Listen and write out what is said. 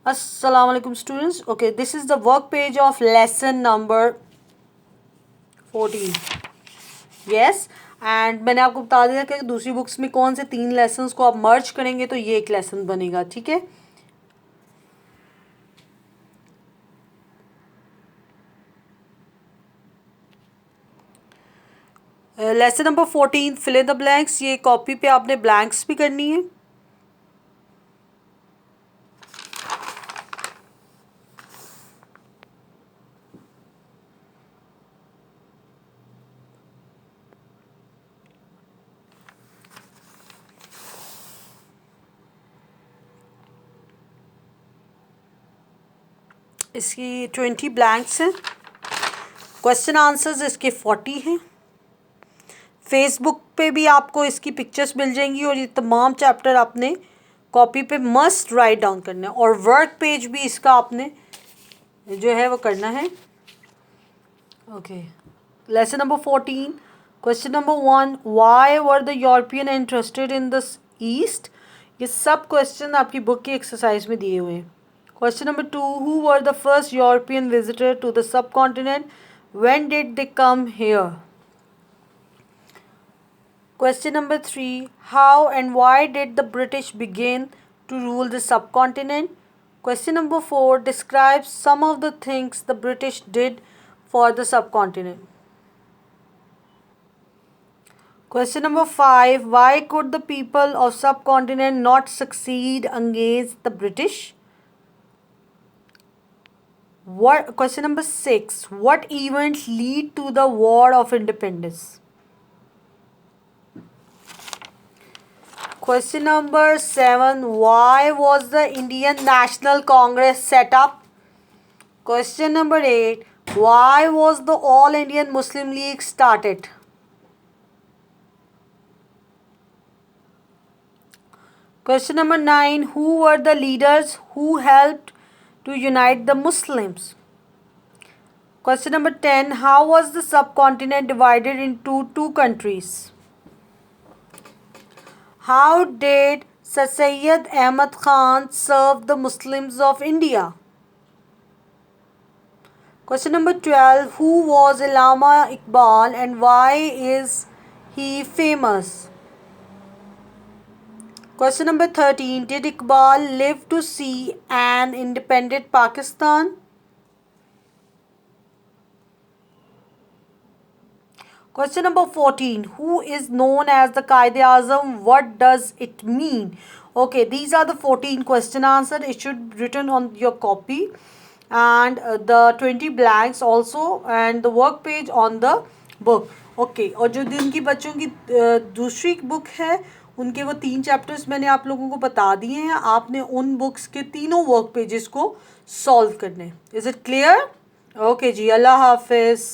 Assalamu alaikum students. Okay, this is the work page of lesson number 14. Yes, and मैंने आपको बता दिया कि दूसरी बुक्स में कौन से 3 लेसन्स को आप मर्ज करेंगे तो ये एक लेसन बनेगा. ठीक है. Lesson number 14 fill in the blanks. ये कॉपी पे आपने ब्लैंक्स भी करनी है. इसकी 20 ब्लैंक्स हैं. क्वेश्चन आंसर्स इसके 40 हैं. फेसबुक पे भी आपको इसकी पिक्चर्स मिल जाएंगी और ये तमाम चैप्टर आपने कॉपी पे मस्ट राइट डाउन करना है. और वर्क पेज भी इसका आपने जो है वो करना है. Okay, lesson number 14. Question number 1, why were the European interested in the east. ये सब क्वेश्चन आपकी बुक की एक्सरसाइज में दिए हुए हैं. Question number 2, who were the first European visitor to the subcontinent, when did they come here. Question number 3, how and why did the British begin to rule the subcontinent? Question number 4, describe some of the things the British did for the subcontinent. Question number 5, why could the people of subcontinent not succeed against the British? Question number 6, what events lead to the War of Independence? Question number 7, why was the Indian National Congress set up? Question number 8, why was the All Indian Muslim League started? Question number 9, who were the leaders who helped to unite the Muslims? Question number 10, how was the subcontinent divided into two countries? How did Sir Syed Ahmad Khan serve the Muslims of India? Question number 12, who was Allama Iqbal and why is he famous? Question number 13, did Iqbal live to see an independent Pakistan? Question number 14, who is known as the Qaid-e-Azam? What does it mean? Okay, these are the 14 question answer. It should be written on your copy and the 20 blanks also and the work page on the book. Okay, और जो जिनकी बच्चों की दूसरी book है उनके वो 3 chapters मैंने आप लोगों को बता दिए हैं. आपने उन बुक्स के तीनों वर्क पेजेस को सॉल्व करने. Is it clear? ओके जी, अल्लाह हाफिज़.